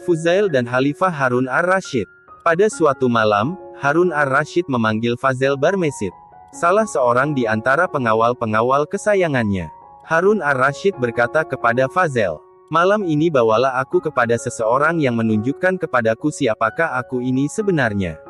Fuzail dan Khalifah Harun ar-Rasyid. Pada suatu malam, Harun ar-Rasyid memanggil Fazail Barmesid, salah seorang di antara pengawal-pengawal kesayangannya. Harun ar-Rasyid berkata kepada Fazail, "Malam ini bawalah aku kepada seseorang yang menunjukkan kepadaku siapakah aku ini sebenarnya.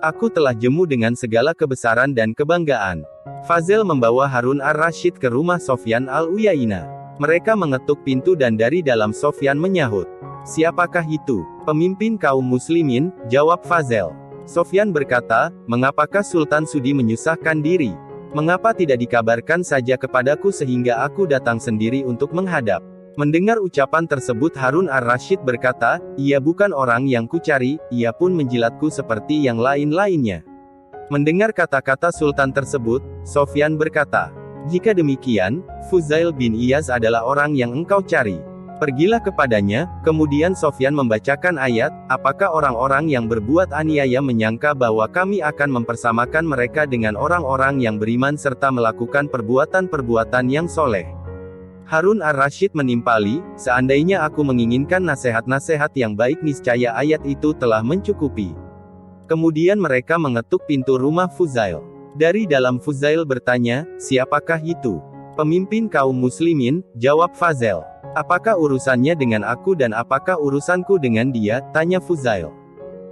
Aku telah jemu dengan segala kebesaran dan kebanggaan." Fazail membawa Harun ar-Rasyid ke rumah Sofyan al-Uyainah. Mereka mengetuk pintu dan dari dalam Sofyan menyahut, "Siapakah itu?" "Pemimpin kaum muslimin," jawab Fazail. Sofyan berkata, "Mengapakah Sultan sudi menyusahkan diri? Mengapa tidak dikabarkan saja kepadaku sehingga aku datang sendiri untuk menghadap?" Mendengar ucapan tersebut Harun ar-Rasyid berkata, "Ia bukan orang yang kucari, ia pun menjilatku seperti yang lain-lainnya." Mendengar kata-kata Sultan tersebut, Sofyan berkata, "Jika demikian, Fuzail bin Iyaz adalah orang yang engkau cari. Pergilah kepadanya." Kemudian Sofyan membacakan ayat, "Apakah orang-orang yang berbuat aniaya menyangka bahwa kami akan mempersamakan mereka dengan orang-orang yang beriman serta melakukan perbuatan-perbuatan yang soleh?" Harun ar-Rasyid menimpali, "Seandainya aku menginginkan nasihat-nasihat yang baik niscaya ayat itu telah mencukupi." Kemudian mereka mengetuk pintu rumah Fuzail. Dari dalam Fuzail bertanya, "Siapakah itu?" "Pemimpin kaum muslimin," jawab Fazail. "Apakah urusannya dengan aku dan apakah urusanku dengan dia?" tanya Fuzail.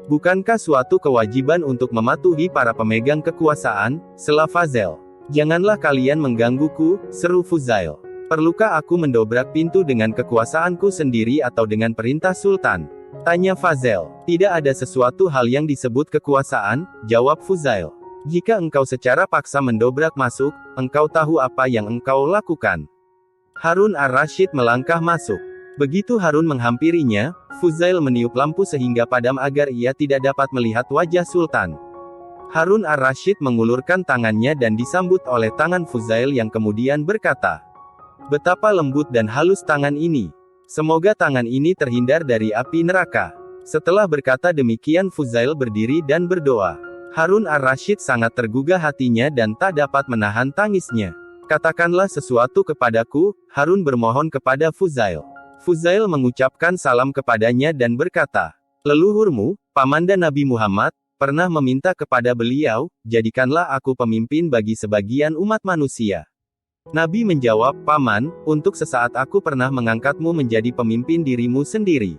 "Bukankah suatu kewajiban untuk mematuhi para pemegang kekuasaan?" sela Fazail. "Janganlah kalian menggangguku," seru Fuzail. "Perlukah aku mendobrak pintu dengan kekuasaanku sendiri atau dengan perintah Sultan?" tanya Fazail. "Tidak ada sesuatu hal yang disebut kekuasaan," jawab Fuzail. "Jika engkau secara paksa mendobrak masuk, engkau tahu apa yang engkau lakukan." Harun ar-Rasyid melangkah masuk. Begitu Harun menghampirinya, Fuzail meniup lampu sehingga padam agar ia tidak dapat melihat wajah Sultan. Harun ar-Rasyid mengulurkan tangannya dan disambut oleh tangan Fuzail yang kemudian berkata, "Betapa lembut dan halus tangan ini. Semoga tangan ini terhindar dari api neraka." Setelah berkata demikian Fuzail berdiri dan berdoa. Harun ar-Rasyid sangat tergugah hatinya dan tak dapat menahan tangisnya. "Katakanlah sesuatu kepadaku," Harun bermohon kepada Fuzail. Fuzail mengucapkan salam kepadanya dan berkata, "Leluhurmu, Pamanda Nabi Muhammad, pernah meminta kepada beliau, 'Jadikanlah aku pemimpin bagi sebagian umat manusia.' Nabi menjawab, 'Paman, untuk sesaat aku pernah mengangkatmu menjadi pemimpin dirimu sendiri.'"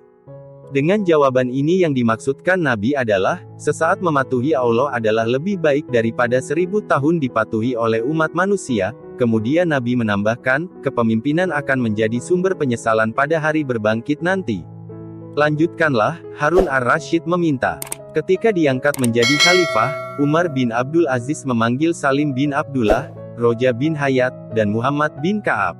Dengan jawaban ini yang dimaksudkan Nabi adalah, sesaat mematuhi Allah adalah lebih baik daripada 1000 tahun dipatuhi oleh umat manusia. Kemudian Nabi menambahkan, kepemimpinan akan menjadi sumber penyesalan pada hari berbangkit nanti. "Lanjutkanlah," Harun ar-Rasyid meminta. Ketika diangkat menjadi khalifah, Umar bin Abdul Aziz memanggil Salim bin Abdullah, Roja bin Hayat, dan Muhammad bin Ka'ab.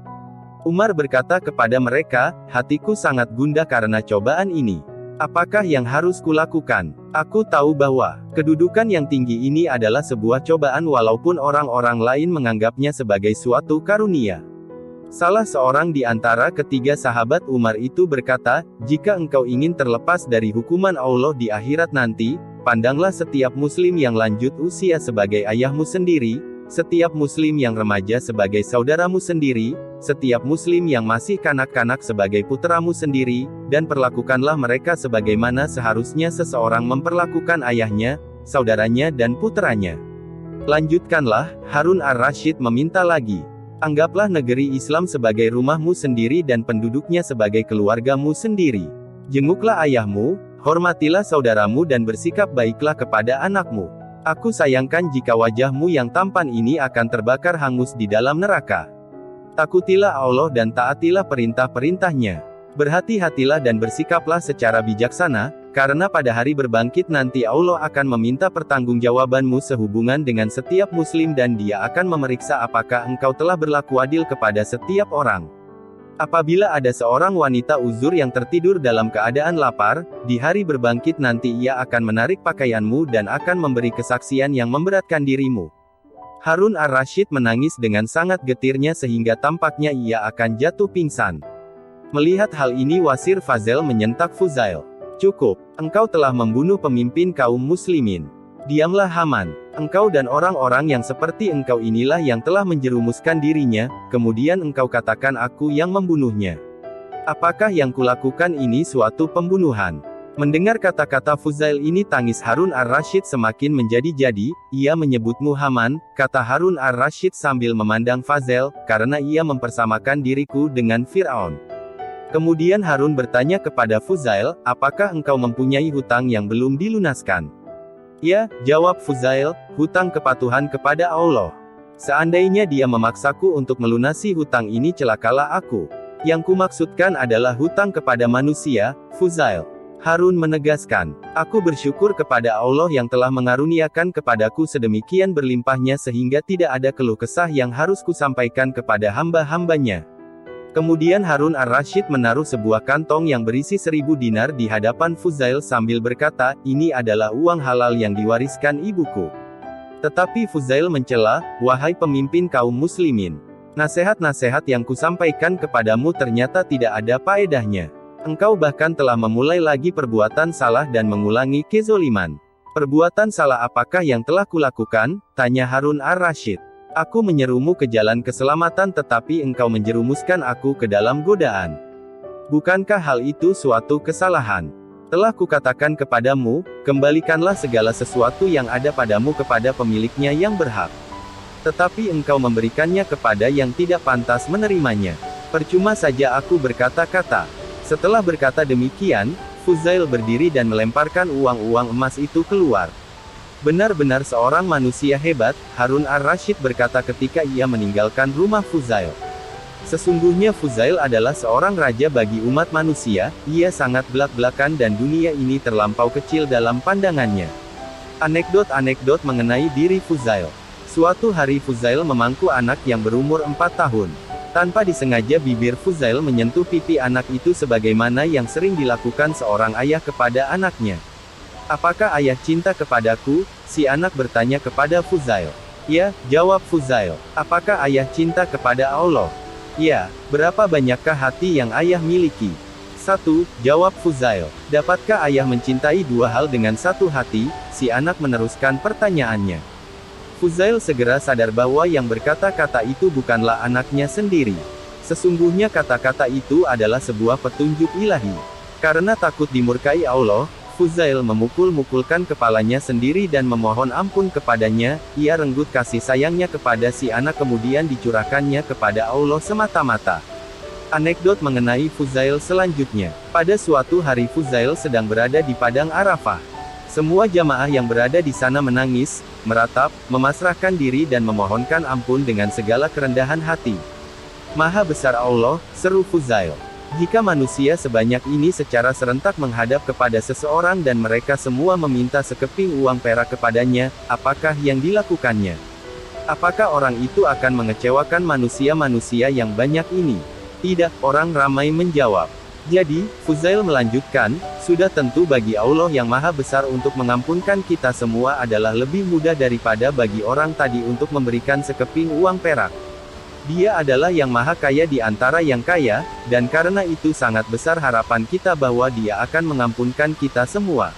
Umar berkata kepada mereka, "Hatiku sangat gundah karena cobaan ini. Apakah yang harus kulakukan? Aku tahu bahwa kedudukan yang tinggi ini adalah sebuah cobaan walaupun orang-orang lain menganggapnya sebagai suatu karunia." Salah seorang di antara ketiga sahabat Umar itu berkata, "Jika engkau ingin terlepas dari hukuman Allah di akhirat nanti, pandanglah setiap muslim yang lanjut usia sebagai ayahmu sendiri, setiap muslim yang remaja sebagai saudaramu sendiri, setiap muslim yang masih kanak-kanak sebagai putramu sendiri, dan perlakukanlah mereka sebagaimana seharusnya seseorang memperlakukan ayahnya, saudaranya dan putranya." Lanjutkanlah, Harun ar-Rasyid meminta lagi, "Anggaplah negeri Islam sebagai rumahmu sendiri dan penduduknya sebagai keluargamu sendiri. Jenguklah ayahmu, hormatilah saudaramu dan bersikap baiklah kepada anakmu. Aku sayangkan jika wajahmu yang tampan ini akan terbakar hangus di dalam neraka. Takutilah Allah dan taatilah perintah-perintahnya. Berhati-hatilah dan bersikaplah secara bijaksana, karena pada hari berbangkit nanti Allah akan meminta pertanggungjawabanmu sehubungan dengan setiap muslim dan Dia akan memeriksa apakah engkau telah berlaku adil kepada setiap orang. Apabila ada seorang wanita uzur yang tertidur dalam keadaan lapar, di hari berbangkit nanti ia akan menarik pakaianmu dan akan memberi kesaksian yang memberatkan dirimu." Harun ar-Rasyid menangis dengan sangat getirnya sehingga tampaknya ia akan jatuh pingsan. Melihat hal ini Wasir Fazail menyentak Fuzail, "Cukup, engkau telah membunuh pemimpin kaum muslimin. Diamlah Haman, engkau dan orang-orang yang seperti engkau inilah yang telah menjerumuskan dirinya, kemudian engkau katakan aku yang membunuhnya." Apakah yang kulakukan ini suatu pembunuhan? Mendengar kata-kata Fuzail ini tangis Harun ar-Rasyid semakin menjadi-jadi, ia menyebutmu Haman, kata Harun ar-Rasyid sambil memandang Fazel, karena ia mempersamakan diriku dengan Fir'aun. Kemudian Harun bertanya kepada Fuzail, apakah engkau mempunyai hutang yang belum dilunaskan? Ya, jawab Fuzail, hutang kepatuhan kepada Allah. Seandainya dia memaksaku untuk melunasi hutang ini celakalah aku. Yang kumaksudkan adalah hutang kepada manusia, Fuzail. Harun menegaskan, aku bersyukur kepada Allah yang telah mengaruniakan kepadaku sedemikian berlimpahnya sehingga tidak ada keluh kesah yang harus kusampaikan kepada hamba-hambanya. Kemudian Harun ar-Rasyid menaruh sebuah kantong yang berisi 1000 dinar di hadapan Fuzail sambil berkata, ini adalah uang halal yang diwariskan ibuku. Tetapi Fuzail mencela, wahai pemimpin kaum muslimin. Nasihat-nasihat yang kusampaikan kepadamu ternyata tidak ada faedahnya. Engkau bahkan telah memulai lagi perbuatan salah dan mengulangi kezoliman. Perbuatan salah apakah yang telah kulakukan? Tanya Harun ar-Rasyid. Aku menyerumu ke jalan keselamatan tetapi engkau menjerumuskan aku ke dalam godaan. Bukankah hal itu suatu kesalahan? Telah kukatakan kepadamu, kembalikanlah segala sesuatu yang ada padamu kepada pemiliknya yang berhak. Tetapi engkau memberikannya kepada yang tidak pantas menerimanya. Percuma saja aku berkata-kata. Setelah berkata demikian, Fuzail berdiri dan melemparkan uang-uang emas itu keluar. Benar-benar seorang manusia hebat, Harun ar-Rasyid berkata ketika ia meninggalkan rumah Fuzail. Sesungguhnya Fuzail adalah seorang raja bagi umat manusia, ia sangat belak-belakan dan dunia ini terlampau kecil dalam pandangannya. Anekdot-anekdot mengenai diri Fuzail. Suatu hari Fuzail memangku anak yang berumur 4 tahun. Tanpa disengaja bibir Fuzail menyentuh pipi anak itu sebagaimana yang sering dilakukan seorang ayah kepada anaknya. Apakah ayah cinta kepadaku? Si anak bertanya kepada Fuzail. Ya, jawab Fuzail. Apakah ayah cinta kepada Allah? Ya, berapa banyakkah hati yang ayah miliki? 1, jawab Fuzail. Dapatkah ayah mencintai 2 hal dengan 1 hati? Si anak meneruskan pertanyaannya. Fuzail segera sadar bahwa yang berkata-kata itu bukanlah anaknya sendiri. Sesungguhnya kata-kata itu adalah sebuah petunjuk ilahi. Karena takut dimurkai Allah, Fuzail memukul-mukulkan kepalanya sendiri dan memohon ampun kepadanya, ia renggut kasih sayangnya kepada si anak kemudian dicurahkannya kepada Allah semata-mata. Anekdot mengenai Fuzail selanjutnya. Pada suatu hari Fuzail sedang berada di Padang Arafah. Semua jamaah yang berada di sana menangis, meratap, memasrahkan diri dan memohonkan ampun dengan segala kerendahan hati. Maha besar Allah, seru Fuzail. Jika manusia sebanyak ini secara serentak menghadap kepada seseorang dan mereka semua meminta sekeping uang perak kepadanya, apakah yang dilakukannya? Apakah orang itu akan mengecewakan manusia-manusia yang banyak ini? Tidak, orang ramai menjawab. Jadi, Fuzail melanjutkan, sudah tentu bagi Allah yang maha besar untuk mengampunkan kita semua adalah lebih mudah daripada bagi orang tadi untuk memberikan sekeping uang perak. Dia adalah yang maha kaya di antara yang kaya, dan karena itu sangat besar harapan kita bahwa dia akan mengampunkan kita semua.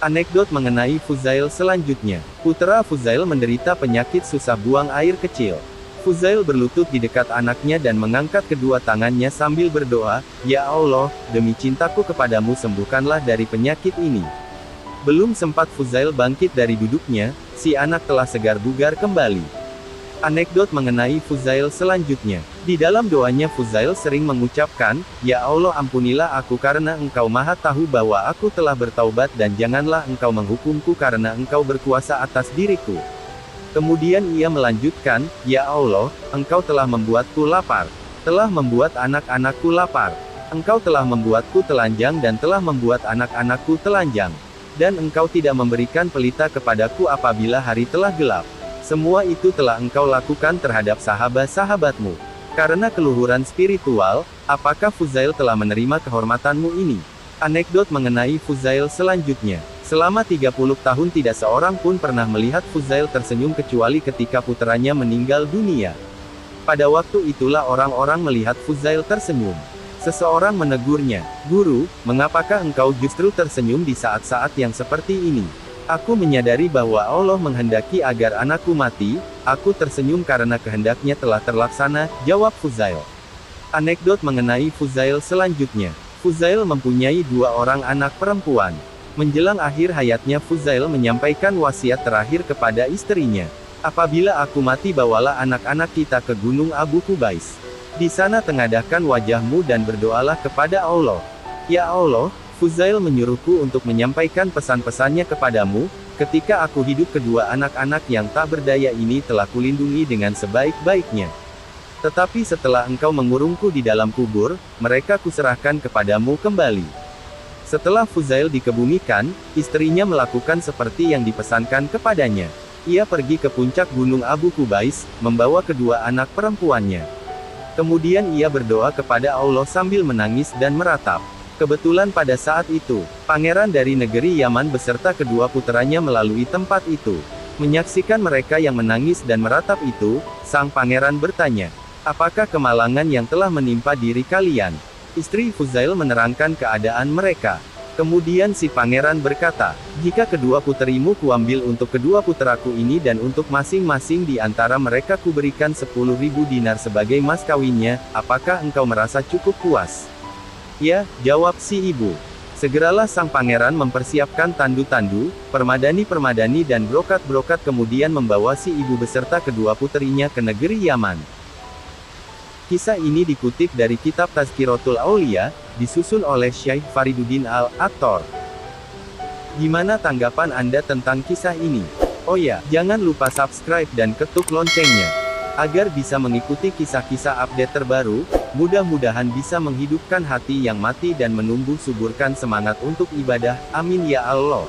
Anekdot mengenai Fuzail selanjutnya. Putra Fuzail menderita penyakit susah buang air kecil. Fuzail berlutut di dekat anaknya dan mengangkat kedua tangannya sambil berdoa, Ya Allah, demi cintaku kepadamu sembuhkanlah dari penyakit ini. Belum sempat Fuzail bangkit dari duduknya, si anak telah segar bugar kembali. Anekdot mengenai Fuzail selanjutnya. Di dalam doanya Fuzail sering mengucapkan, Ya Allah ampunilah aku karena engkau maha tahu bahwa aku telah bertaubat dan janganlah engkau menghukumku karena engkau berkuasa atas diriku. Kemudian ia melanjutkan, Ya Allah, engkau telah membuatku lapar. Telah membuat anak-anakku lapar. Engkau telah membuatku telanjang dan telah membuat anak-anakku telanjang. Dan engkau tidak memberikan pelita kepadaku apabila hari telah gelap. Semua itu telah engkau lakukan terhadap sahabat-sahabatmu. Karena keluhuran spiritual, apakah Fuzail telah menerima kehormatanmu ini? Anekdot mengenai Fuzail selanjutnya. Selama 30 tahun tidak seorang pun pernah melihat Fuzail tersenyum kecuali ketika puteranya meninggal dunia. Pada waktu itulah orang-orang melihat Fuzail tersenyum. Seseorang menegurnya, Guru, mengapakah engkau justru tersenyum di saat-saat yang seperti ini? Aku menyadari bahwa Allah menghendaki agar anakku mati, aku tersenyum karena kehendaknya telah terlaksana, jawab Fuzail. Anekdot mengenai Fuzail selanjutnya. Fuzail mempunyai 2 orang anak perempuan. Menjelang akhir hayatnya Fuzail menyampaikan wasiat terakhir kepada istrinya. Apabila aku mati bawalah anak-anak kita ke Gunung Abu Kubais. Di sana tengadahkan wajahmu dan berdoalah kepada Allah. Ya Allah, Fuzail menyuruhku untuk menyampaikan pesan-pesannya kepadamu, ketika aku hidup kedua anak-anak yang tak berdaya ini telah kulindungi dengan sebaik-baiknya. Tetapi setelah engkau mengurungku di dalam kubur, mereka kuserahkan kepadamu kembali. Setelah Fuzail dikebumikan, istrinya melakukan seperti yang dipesankan kepadanya. Ia pergi ke puncak Gunung Abu Kubais, membawa kedua anak perempuannya. Kemudian ia berdoa kepada Allah sambil menangis dan meratap. Kebetulan pada saat itu, pangeran dari negeri Yaman beserta kedua puteranya melalui tempat itu. Menyaksikan mereka yang menangis dan meratap itu, sang pangeran bertanya, "Apakah kemalangan yang telah menimpa diri kalian?" Istri Fuzail menerangkan keadaan mereka. Kemudian si pangeran berkata, "Jika kedua puterimu kuambil untuk kedua puteraku ini dan untuk masing-masing di antara mereka kuberikan 10.000 dinar sebagai mas kawinnya, apakah engkau merasa cukup puas?" "Ya," jawab si ibu. Segeralah sang pangeran mempersiapkan tandu-tandu, permadani-permadani dan brokat-brokat kemudian membawa si ibu beserta kedua puterinya ke negeri Yaman. Kisah ini dikutip dari kitab Tazkiratul Aulia, disusun oleh Syekh Fariduddin Al-Attar. Gimana tanggapan Anda tentang kisah ini? Oh ya, jangan lupa subscribe dan ketuk loncengnya, agar bisa mengikuti kisah-kisah update terbaru. Mudah-mudahan bisa menghidupkan hati yang mati dan menumbuh suburkan semangat untuk ibadah. Amin ya Allah.